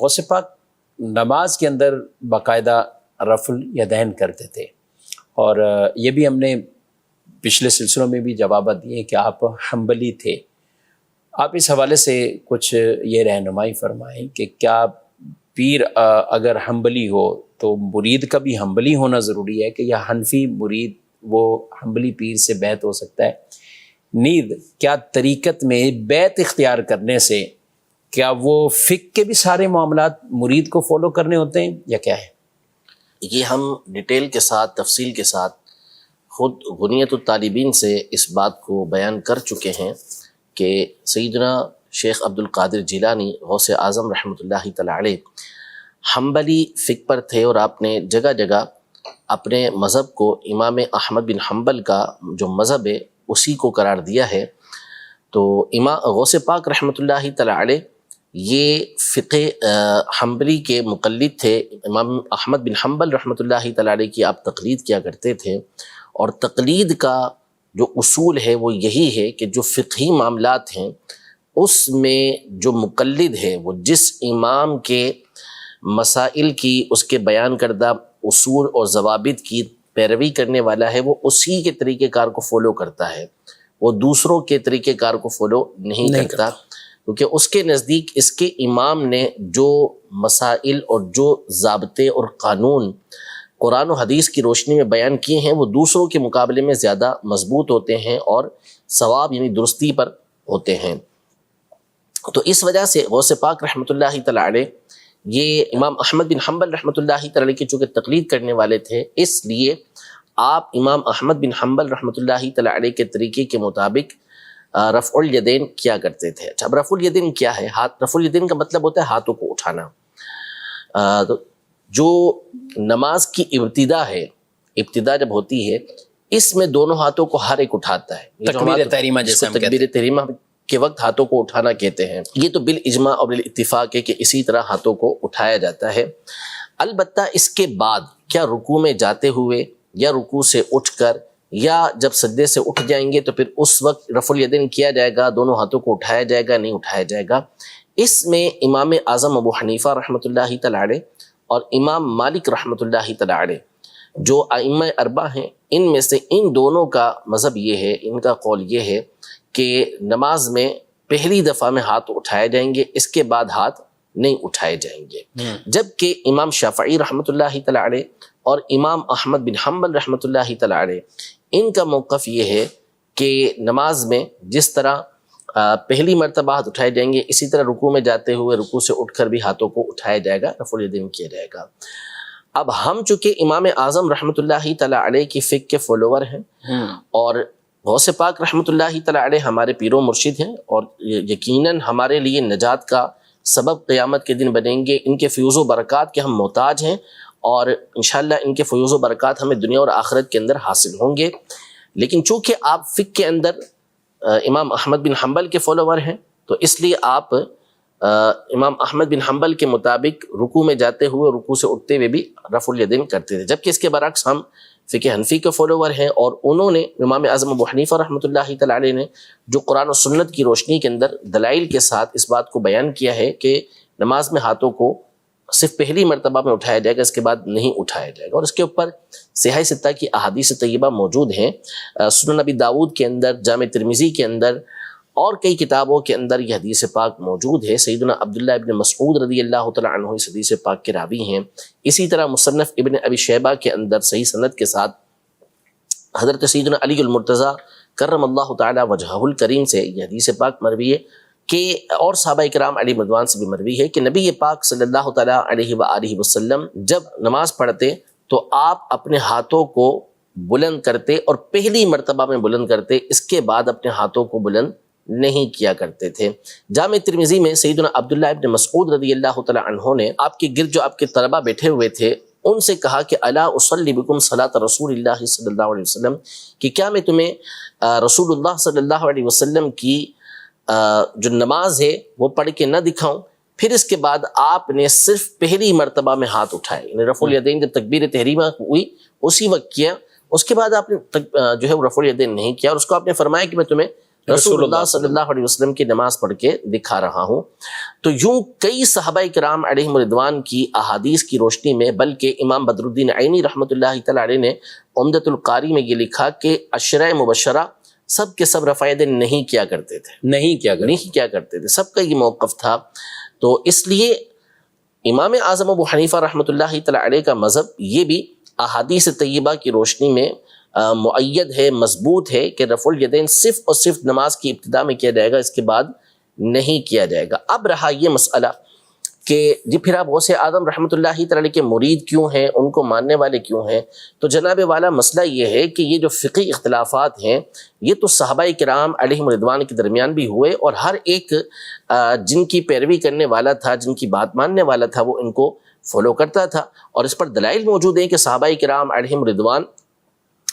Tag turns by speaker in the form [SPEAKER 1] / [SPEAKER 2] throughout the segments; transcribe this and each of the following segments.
[SPEAKER 1] غوث پاک نماز کے اندر باقاعدہ رفع الیدین کرتے تھے، اور یہ بھی ہم نے پچھلے سلسلوں میں بھی جوابات دیے کہ آپ حنبلی تھے۔ آپ اس حوالے سے کچھ یہ رہنمائی فرمائیں کہ کیا پیر اگر حنبلی ہو تو مرید کا بھی حنبلی ہونا ضروری ہے، کہ یا حنفی مرید وہ حنبلی پیر سے بیعت ہو سکتا ہے؟ نیز کیا طریقت میں بیعت اختیار کرنے سے کیا وہ فقہ کے بھی سارے معاملات مرید کو فالو کرنے ہوتے ہیں یا کیا ہے؟
[SPEAKER 2] یہ ہم ڈیٹیل کے ساتھ، تفصیل کے ساتھ خود غنیت الطالبین سے اس بات کو بیان کر چکے ہیں کہ سیدنا شیخ عبد القادر جیلانی غوث اعظم رحمۃ اللہ تعالی علیہ حنبلی فقہ پر تھے، اور آپ نے جگہ جگہ اپنے مذہب کو امام احمد بن حنبل کا جو مذہب ہے اسی کو قرار دیا ہے۔ تو امام غوث پاک رحمۃ اللہ تعالی علیہ یہ فقہ حنبلی کے مقلد تھے۔ امام احمد بن حنبل رحمۃ اللہ تعالی علیہ کی آپ تقلید کیا کرتے تھے، اور تقلید کا جو اصول ہے وہ یہی ہے کہ جو فقہی معاملات ہیں اس میں جو مقلد ہے وہ جس امام کے مسائل کی، اس کے بیان کردہ اصول اور ضوابط کی پیروی کرنے والا ہے، وہ اسی کے طریقہ کار کو فالو کرتا ہے، وہ دوسروں کے طریقہ کار کو فالو نہیں کرتا، کیونکہ اس کے نزدیک اس کے امام نے جو مسائل اور جو ضابطے اور قانون قرآن و حدیث کی روشنی میں بیان کیے ہیں وہ دوسروں کے مقابلے میں زیادہ مضبوط ہوتے ہیں اور صواب یعنی درستی پر ہوتے ہیں۔ تو اس وجہ سے غوث پاک رحمۃ اللہ تعالی علیہ یہ امام احمد بن حنبل رحمۃ اللہ تعالی علیہ کی چونکہ تقلید کرنے والے تھے، اس لیے آپ امام احمد بن حنبل رحمۃ اللہ تعالی علیہ کے طریقے کے مطابق رفع الیدین کیا کرتے تھے۔ اچھا، اب رفع الیدین کیا ہے؟ رفع الیدین کا مطلب ہوتا ہے ہاتھوں کو اٹھانا۔ جو نماز کی ابتدا ہے، ابتدا جب ہوتی ہے اس میں دونوں ہاتھوں کو ہر ایک اٹھاتا ہے،
[SPEAKER 1] تکبیر تحریمہ جیسے ہم کہتے ہیں،
[SPEAKER 2] تکبیر تحریمہ کے وقت ہاتھوں کو اٹھانا کہتے ہیں۔ یہ تو بالاجماع اور بالاتفاق ہے کہ اسی طرح ہاتھوں کو اٹھایا جاتا ہے۔ البتہ اس کے بعد کیا رکوع میں جاتے ہوئے یا رکوع سے اٹھ کر یا جب سجدے سے اٹھ جائیں گے تو پھر اس وقت رفع الیدین کیا جائے گا، دونوں ہاتھوں کو اٹھایا جائے گا، نہیں اٹھایا جائے گا؟ اس میں امام اعظم ابو حنیفہ رحمۃ اللہ تعالی علیہ اور امام مالک رحمۃ اللہ تعالی علیہ جو ائمہ اربعہ ہیں، ان میں سے ان دونوں کا مذہب یہ ہے، ان کا قول یہ ہے کہ نماز میں پہلی دفعہ میں ہاتھ اٹھائے جائیں گے، اس کے بعد ہاتھ نہیں اٹھائے جائیں گے۔ جبکہ امام شافعی رحمۃ اللہ تعالی علیہ اور امام احمد بن حنبل رحمۃ اللہ تعالی علیہ ان کا موقف یہ ہے کہ نماز میں جس طرح پہلی مرتبہ ہاتھ اٹھائے جائیں گے، اسی طرح رکوع میں جاتے ہوئے رکوع سے اٹھ کر بھی ہاتھوں کو اٹھایا جائے گا، رفع الیدین کیا جائے گا۔ اب ہم چونکہ امام اعظم رحمۃ اللہ تعالی علیہ کی فقہ کے فالوور ہیں، اور غوث پاک رحمۃ اللہ تعالی علیہ ہمارے پیر و مرشد ہیں، اور یقیناً ہمارے لیے نجات کا سبب قیامت کے دن بنیں گے، ان کے فیوز و برکات کے ہم محتاج ہیں، اور انشاءاللہ ان کے فیوز و برکات ہمیں دنیا اور آخرت کے اندر حاصل ہوں گے۔ لیکن چونکہ آپ فقہ کے اندر امام احمد بن حنبل کے فالوور ہیں تو اس لیے آپ امام احمد بن حنبل کے مطابق رکوع میں جاتے ہوئے رکوع سے اٹھتے ہوئے بھی رفع الیدین کرتے تھے، جبکہ اس کے برعکس ہم فقہ حنفی کے فالوور ہیں، اور انہوں نے امام اعظم ابو حنیفہ رحمۃ اللہ تعالی علیہ نے جو قرآن و سنت کی روشنی کے اندر دلائل کے ساتھ اس بات کو بیان کیا ہے کہ نماز میں ہاتھوں کو صرف پہلی مرتبہ میں اٹھایا جائے گا، اس کے بعد نہیں اٹھایا جائے گا، اور اس کے اوپر صحیح ستہ کی احادیث طیبہ موجود ہیں۔ سنن نبی داؤد کے اندر، جامع ترمذی کے اندر اور کئی کتابوں کے اندر یہ حدیث پاک موجود ہے۔ سیدنا عبداللہ ابن مسعود رضی اللہ تعالی عنہ اس حدیث پاک کے راوی ہیں۔ اسی طرح مصنف ابن ابی شیبہ کے اندر صحیح سند کے ساتھ حضرت سیدنا علی المرتضیٰ کرم اللہ تعالی وجہہ الکریم سے یہ حدیث پاک مروی ہے کہ، اور صحابہ کرام علی مردوان سے بھی مروی ہے کہ نبی پاک صلی اللہ تعالی علیہ وآلہ وسلم جب نماز پڑھتے تو آپ اپنے ہاتھوں کو بلند کرتے، اور پہلی مرتبہ میں بلند کرتے، اس کے بعد اپنے ہاتھوں کو بلند نہیں کیا کرتے تھے۔ جامع ترمذی میں سیدنا عبداللہ ابن مسعود رضی اللہ تعالی عنہ نے آپ کے گرد جو آپ کے طلبہ بیٹھے ہوئے تھے ان سے کہا کہ الا اصلی بکم صلاۃ رسول اللہ صلی اللہ علیہ وسلم، کہ کیا میں تمہیں رسول اللہ صلی اللہ علیہ وسلم کی جو نماز ہے وہ پڑھ کے نہ دکھاؤں؟ پھر اس کے بعد آپ نے صرف پہلی مرتبہ میں ہاتھ اٹھائے، یعنی رفع الیدین جب تکبیر تحریمہ ہوئی اسی وقت کیا، اس کے بعد آپ نے جو ہے رفع الیدین نہیں کیا، اور اس کو آپ نے فرمایا کہ میں تمہیں رسول اللہ صلی اللہ علیہ وسلم کی نماز پڑھ کے دکھا رہا ہوں. تو یوں کئی صحابہ کرام علیہم رضوان کی احادیث کی روشنی میں، بلکہ امام بدر الدین عینی رحمۃ اللہ تعالی علیہ نے عمدۃ القاری میں یہ لکھا کہ عشرہ مبشرہ سب کے سب رفع یدین نہیں کیا کرتے تھے، نہیں کیا کرتے تھے، سب کا یہ موقف تھا. تو اس لیے امام اعظم ابو حنیفہ رحمۃ اللہ تعالی علیہ کا مذہب یہ بھی احادیث طیبہ کی روشنی میں مؤید ہے، مضبوط ہے کہ رفع الیدین صرف اور صرف نماز کی ابتدا میں کیا جائے گا، اس کے بعد نہیں کیا جائے گا. اب رہا یہ مسئلہ کہ جی پھر آپ غوث اعظم رحمۃ اللہ تعالی کے مرید کیوں ہیں، ان کو ماننے والے کیوں ہیں؟ تو جناب والا مسئلہ یہ ہے کہ یہ جو فقہی اختلافات ہیں یہ تو صحابہ کرام علیہم رضوان کے درمیان بھی ہوئے، اور ہر ایک جن کی پیروی کرنے والا تھا، جن کی بات ماننے والا تھا، وہ ان کو فالو کرتا تھا. اور اس پر دلائل موجود ہیں کہ صحابہ کرام علیہم رضوان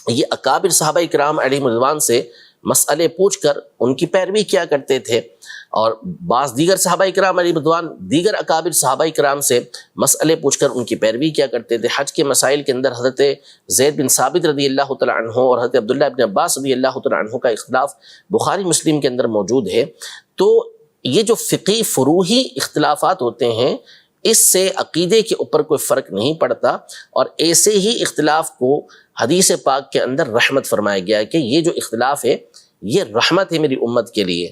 [SPEAKER 2] یہ اکابر صحابہ کرام علیہم رضوان سے مسئلے پوچھ کر ان کی پیروی کیا کرتے تھے، اور بعض دیگر صحابہ کرام علیہ رضوان دیگر اکابر صحابہ کرام سے مسئلے پوچھ کر ان کی پیروی کیا کرتے تھے. حج کے مسائل کے اندر حضرت زید بن ثابت رضی اللہ تعالیٰ عنہ اور حضرت عبداللہ بن عباس رضی اللہ تعالیٰ عنہ کا اختلاف بخاری مسلم کے اندر موجود ہے. تو یہ جو فقہی فروعی اختلافات ہوتے ہیں اس سے عقیدے کے اوپر کوئی فرق نہیں پڑتا، اور ایسے ہی اختلاف کو حدیث پاک کے اندر رحمت فرمایا گیا ہے کہ یہ جو اختلاف ہے یہ رحمت ہے میری امت کے لیے.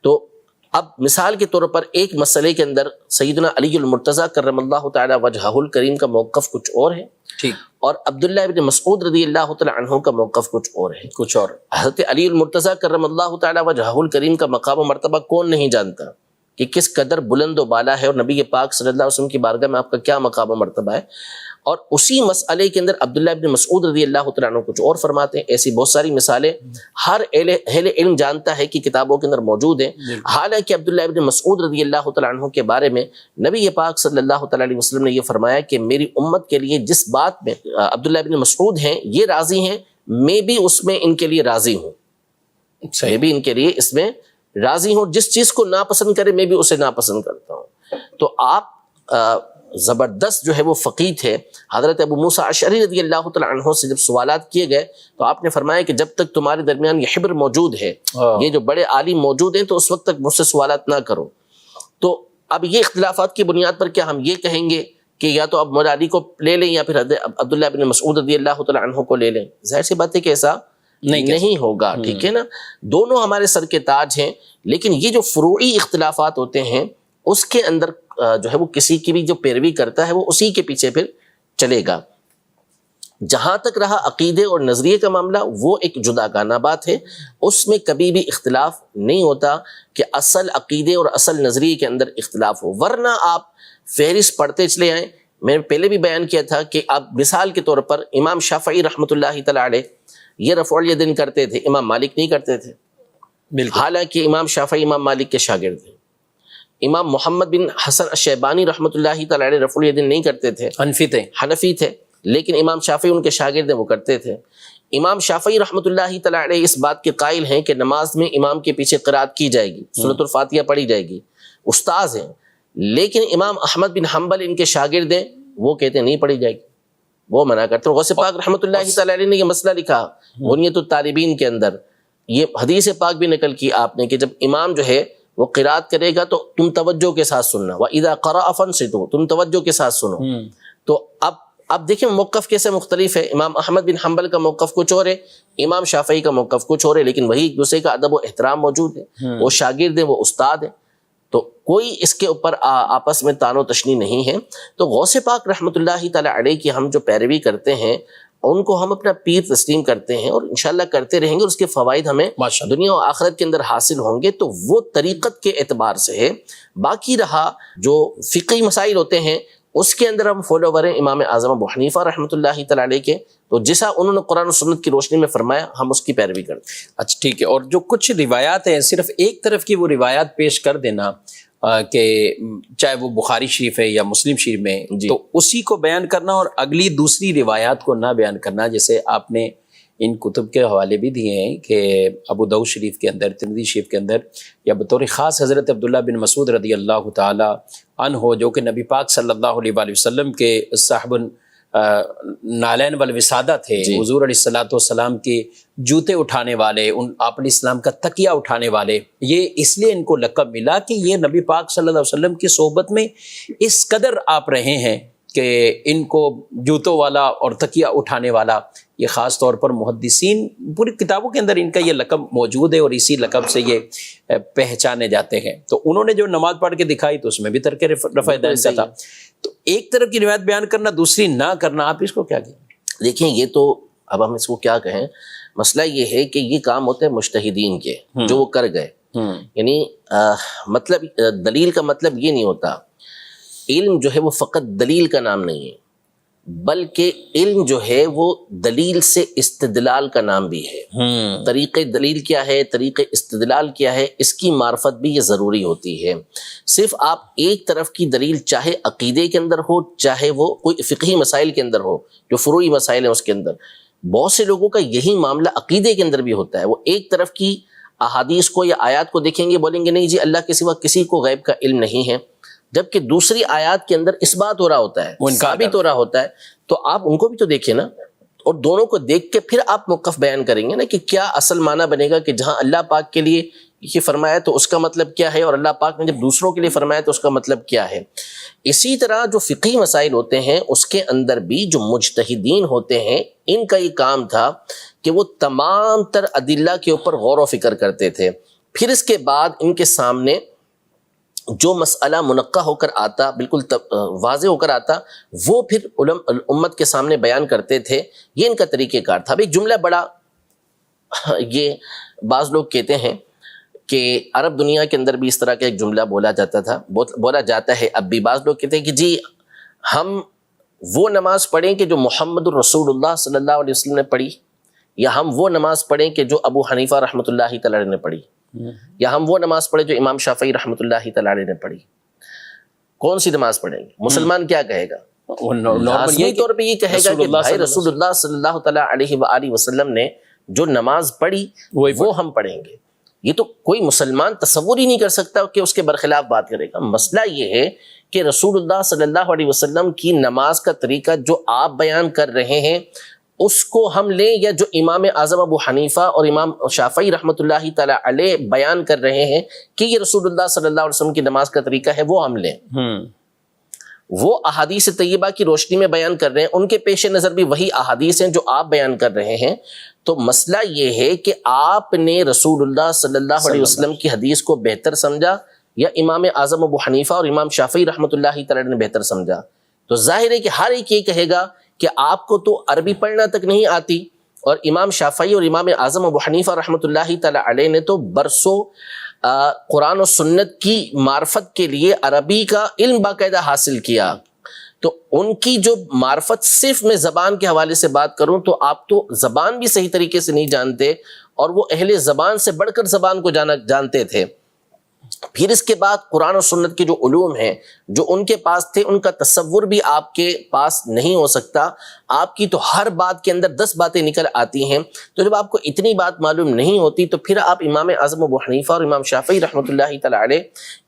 [SPEAKER 2] تو اب مثال کے طور پر ایک مسئلے کے اندر سیدنا علی المرتضیٰ کرم اللہ تعالی وجہہ الکریم کا موقف کچھ اور ہے، ٹھیک، اور عبداللہ ابن مسعود رضی اللہ تعالی عنہ کا موقف کچھ اور ہے، کچھ اور. حضرت علی المرتضیٰ کرم اللہ تعالی وجہہ الکریم کا مقام و مرتبہ کون نہیں جانتا کہ کس قدر بلند و بالا ہے، اور نبی پاک صلی اللہ علیہ وسلم کی بارگاہ میں آپ کا کیا مقام و مرتبہ ہے. اور اسی مسئلے کے اندر عبداللہ ابن مسعود رضی اللہ تعالیٰ عنہ کچھ اور فرماتے ہیں. ایسی بہت ساری مثالیں ہر اہل علم جانتا ہے کہ کتابوں کے اندر موجود ہیں. حالانکہ عبداللہ ابن مسعود رضی اللہ تعالیٰ عنہ کے بارے میں نبی پاک صلی اللہ تعالیٰ علیہ وسلم نے یہ فرمایا کہ میری امت کے لیے جس بات میں عبداللہ ابن مسعود ہیں یہ راضی ہیں، میں بھی اس میں ان کے لیے راضی ہوں، میں بھی ان کے لیے اس میں راضی ہوں. جس چیز کو ناپسند کرے میں بھی اسے ناپسند کرتا ہوں. تو آپ زبردست جو ہے وہ فقیہ تھے. حضرت ابو موسیٰ اشعری رضی اللہ تعالیٰ عنہ سے جب سوالات کیے گئے تو آپ نے فرمایا کہ جب تک تمہارے درمیان یہ حبر موجود ہے، یہ جو بڑے عالم موجود ہیں، تو اس وقت تک مجھ سے سوالات نہ کرو. تو اب یہ اختلافات کی بنیاد پر کیا ہم یہ کہیں گے کہ یا تو اب مولا علی کو لے لیں یا پھر عبداللہ بن مسعود رضی اللہ تعالیٰ عنہ کو لے لیں؟ ظاہر سی بات ہے کہ ایسا نہیں ہوگا، ٹھیک ہے نا. دونوں ہمارے سر کے تاج ہیں، لیکن یہ جو فروعی اختلافات ہوتے ہیں اس کے اندر جو ہے وہ کسی کی بھی جو پیروی کرتا ہے وہ اسی کے پیچھے پھر چلے گا. جہاں تک رہا عقیدے اور نظریے کا معاملہ، وہ ایک جداگانہ بات ہے، اس میں کبھی بھی اختلاف نہیں ہوتا کہ اصل عقیدے اور اصل نظریے کے اندر اختلاف ہو. ورنہ آپ فہرست پڑھتے چلے آئیں. میں نے پہلے بھی بیان کیا تھا کہ آپ مثال کے طور پر امام شافعی رحمۃ اللہ تعالی علیہ یہ رفع الیدین کرتے تھے، امام مالک نہیں کرتے تھے. حالانکہ امام شافعی امام مالک کے شاگرد ہیں. امام محمد بن حسن الشیبانی رحمۃ اللہ تعالی علیہ رفع الیدین نہیں کرتے تھے، حنفی تھے، لیکن امام شافعی ان کے شاگرد ہیں، وہ کرتے تھے. امام شافعی رحمۃ اللہ تعالی علیہ اس بات کے قائل ہیں کہ نماز میں امام کے پیچھے قرات کی جائے گی، سورۃ الفاتحہ پڑھی جائے گی، استاذ ہیں. لیکن امام احمد بن حنبل ان کے شاگرد ہیں، وہ کہتے ہیں نہیں پڑھی جائے گی، وہ منع کرتے ہیں. غوث پاک رحمۃ اللہ تعالی علیہ نے یہ مسئلہ لکھا بنیۃ الطالبین کے اندر. یہ حدیث پاک بھی نقل کی آپ نے کہ جب امام جو ہے وہ قرات کرے گا تو تم توجہ کے ساتھ سننا، وَإِذَا قَرَأَ فَانصِتُوا، تم توجہ کے ساتھ سنو. تو اب دیکھیں موقف کیسے مختلف ہے. امام احمد بن حنبل کا موقف کچھ اور ہے، امام شافعی کا موقف کچھ اور ہے، لیکن وہی ایک دوسرے کا ادب و احترام موجود ہے. وہ شاگرد ہیں، وہ استاد ہیں، تو کوئی اس کے اوپر آپس میں تان و تشنی نہیں ہے. تو غوث پاک رحمۃ اللہ تعالی علیہ کی ہم جو پیروی کرتے ہیں ان کو ہم اپنا پیر تسلیم کرتے ہیں، اور انشاءاللہ کرتے رہیں گے، اور اس کے فوائد ہمیں دنیا و آخرت کے اندر حاصل ہوں گے. تو وہ طریقت کے اعتبار سے ہے. باقی رہا جو فقہی مسائل ہوتے ہیں اس کے اندر ہم فالوور ہیں امام اعظم ابو حنیفہ رحمۃ اللہ تعالی علیہ کے. تو جیسا انہوں نے قرآن و سنت کی روشنی میں فرمایا ہم اس کی پیروی کرتے ہیں.
[SPEAKER 1] اچھا ٹھیک ہے. اور جو کچھ روایات ہیں صرف ایک طرف کی وہ روایات پیش کر دینا کہ چاہے وہ بخاری شریف ہے یا مسلم شریف میں، تو اسی کو بیان کرنا اور اگلی دوسری روایات کو نہ بیان کرنا. جیسے آپ نے ان کتب کے حوالے بھی دیے ہیں کہ ابو داؤد شریف کے اندر، ترمذی شریف کے اندر، یا بطور خاص حضرت عبداللہ بن مسعود رضی اللہ تعالی عنہ جو کہ نبی پاک صلی اللہ علیہ وآلہ وسلم کے صاحب نالین والوسادہ تھے، حضور علیہ الصلوۃ والسلام کے جوتے اٹھانے والے، آپ علیہ السلام کا تکیہ اٹھانے والے، یہ اس لیے ان کو لقب ملا کہ یہ نبی پاک صلی اللہ علیہ وسلم کی صحبت میں اس قدر آپ رہے ہیں کہ ان کو جوتوں والا اور تکیہ اٹھانے والا، یہ خاص طور پر محدثین پوری کتابوں کے اندر ان کا یہ لقب موجود ہے اور اسی لقب سے یہ پہچانے جاتے ہیں۔ تو انہوں نے جو نماز پڑھ کے دکھائی تو اس میں بھی ترک رفع دین کا تھا۔ تو ایک طرف کی روایت بیان کرنا، دوسری نہ کرنا، آپ اس کو کیا کہیں؟
[SPEAKER 2] دیکھیں یہ تو اب ہم اس کو کیا کہیں، مسئلہ یہ ہے کہ یہ کام ہوتے ہیں مجتہدین کے جو وہ کر گئے، یعنی مطلب دلیل کا مطلب یہ نہیں ہوتا، علم جو ہے وہ فقط دلیل کا نام نہیں ہے، بلکہ علم جو ہے وہ دلیل سے استدلال کا نام بھی ہے۔ طریق دلیل کیا ہے، طریق استدلال کیا ہے، اس کی معرفت بھی یہ ضروری ہوتی ہے۔ صرف آپ ایک طرف کی دلیل چاہے عقیدے کے اندر ہو، چاہے وہ کوئی فقہی مسائل کے اندر ہو، جو فروعی مسائل ہیں اس کے اندر، بہت سے لوگوں کا یہی معاملہ عقیدے کے اندر بھی ہوتا ہے، وہ ایک طرف کی احادیث کو یا آیات کو دیکھیں گے، بولیں گے نہیں جی اللہ کے سوا کسی کو غیب کا علم نہیں ہے، جبکہ دوسری آیات کے اندر اس بات ہو رہا ہوتا ہے، ثابت ہو رہا ہوتا ہے، تو آپ ان کو بھی تو دیکھیں نا، اور دونوں کو دیکھ کے پھر آپ موقف بیان کریں گے نا کہ کیا اصل معنی بنے گا، کہ جہاں اللہ پاک کے لیے یہ فرمایا تو اس کا مطلب کیا ہے، اور اللہ پاک نے جب دوسروں کے لیے فرمایا تو اس کا مطلب کیا ہے۔ اسی طرح جو فقہی مسائل ہوتے ہیں اس کے اندر بھی جو مجتہدین ہوتے ہیں، ان کا یہ کام تھا کہ وہ تمام تر ادلہ کے اوپر غور و فکر کرتے تھے، پھر اس کے بعد ان کے سامنے جو مسئلہ منقع ہو کر آتا، بالکل واضح ہو کر آتا، وہ پھر امت کے سامنے بیان کرتے تھے۔ یہ ان کا طریقہ کار تھا۔ اب ایک جملہ بڑا یہ بعض لوگ کہتے ہیں کہ عرب دنیا کے اندر بھی اس طرح کا ایک جملہ بولا جاتا تھا، بولا جاتا ہے اب بھی۔ بعض لوگ کہتے ہیں کہ جی ہم وہ نماز پڑھیں کہ جو محمد الرسول اللہ صلی اللہ علیہ وسلم نے پڑھی، یا ہم وہ نماز پڑھیں کہ جو ابو حنیفہ رحمۃ اللہ تعالی نے پڑھی، یا ہم وہ نماز پڑھیں جو امام شافعی رحمۃ اللہ تعالی نے پڑھی۔ کون سی نماز پڑھیں گے؟ مسلمان کیا کہے گا؟ لازمی طور پہ یہ کہے گا کہ بھائی رسول اللہ صلی اللہ تعالی علیہ وآلہ وسلم نے جو نماز پڑھی وہ ہم پڑھیں گے۔ یہ تو کوئی مسلمان تصور ہی نہیں کر سکتا کہ اس کے برخلاف بات کرے گا۔ مسئلہ یہ ہے کہ رسول اللہ صلی اللہ علیہ وسلم کی نماز کا طریقہ جو آپ بیان کر رہے ہیں اس کو ہم لیں، یا جو امام اعظم ابو حنیفہ اور امام شافعی رحمۃ اللہ تعالی علیہ بیان کر رہے ہیں کہ یہ رسول اللہ صلی اللہ علیہ وسلم کی نماز کا طریقہ ہے، وہ ہم لیں۔ وہ احادیث طیبہ کی روشنی میں بیان کر رہے ہیں، ان کے پیش نظر بھی وہی احادیث ہیں جو آپ بیان کر رہے ہیں۔ تو مسئلہ یہ ہے کہ آپ نے رسول اللہ صلی اللہ علیہ وسلم کی حدیث کو بہتر سمجھا، یا امام اعظم ابو حنیفہ اور امام شافعی رحمۃ اللہ تعالی نے بہتر سمجھا۔ تو ظاہر ہے کہ ہر ایک یہ کہے گا کہ آپ کو تو عربی پڑھنا تک نہیں آتی، اور امام شافعی اور امام اعظم ابو حنیفہ رحمۃ اللہ تعالی علیہ نے تو برسوں قرآن و سنت کی معرفت کے لیے عربی کا علم باقاعدہ حاصل کیا۔ تو ان کی جو معرفت، صرف میں زبان کے حوالے سے بات کروں تو آپ تو زبان بھی صحیح طریقے سے نہیں جانتے، اور وہ اہل زبان سے بڑھ کر زبان کو جانتے تھے۔ پھر اس کے بعد قرآن و سنت کے جو علوم ہیں جو ان کے پاس تھے، ان کا تصور بھی آپ کے پاس نہیں ہو سکتا۔ آپ کی تو ہر بات کے اندر 10 باتیں نکل آتی ہیں، تو جب آپ کو اتنی بات معلوم نہیں ہوتی تو پھر آپ امام اعظم ابو حنیفہ اور امام شافعی رحمۃ اللہ تعالی علیہ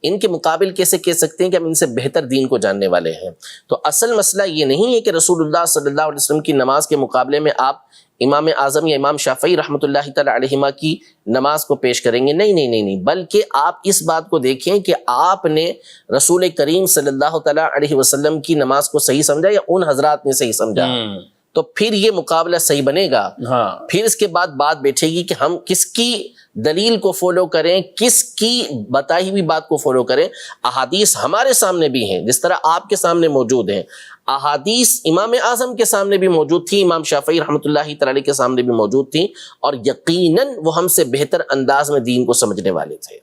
[SPEAKER 2] ان کے مقابل کیسے کہہ سکتے ہیں کہ ہم ان سے بہتر دین کو جاننے والے ہیں؟ تو اصل مسئلہ یہ نہیں ہے کہ رسول اللہ صلی اللہ علیہ وسلم کی نماز کے مقابلے میں آپ امام اعظم یا امام شافعی رحمۃ اللہ تعالی علیہما کی نماز کو پیش کریں گے، نہیں، بلکہ آپ اس بات کو دیکھیں کہ آپ نے رسول کریم صلی اللہ تعالی علیہ وسلم کی نماز کو صحیح سمجھا یا ان حضرات نے صحیح سمجھا، تو پھر یہ مقابلہ صحیح بنے گا۔ پھر اس کے بعد بات بیٹھے گی کہ ہم کس کی دلیل کو فالو کریں، کس کی بتائی ہوئی بات کو فالو کریں۔ احادیث ہمارے سامنے بھی ہیں، جس طرح آپ کے سامنے موجود ہیں، احادیث امام اعظم کے سامنے بھی موجود تھی، امام شافعی رحمۃ اللہ تعالی کے سامنے بھی موجود تھی، اور یقیناً وہ ہم سے بہتر انداز میں دین کو سمجھنے والے تھے۔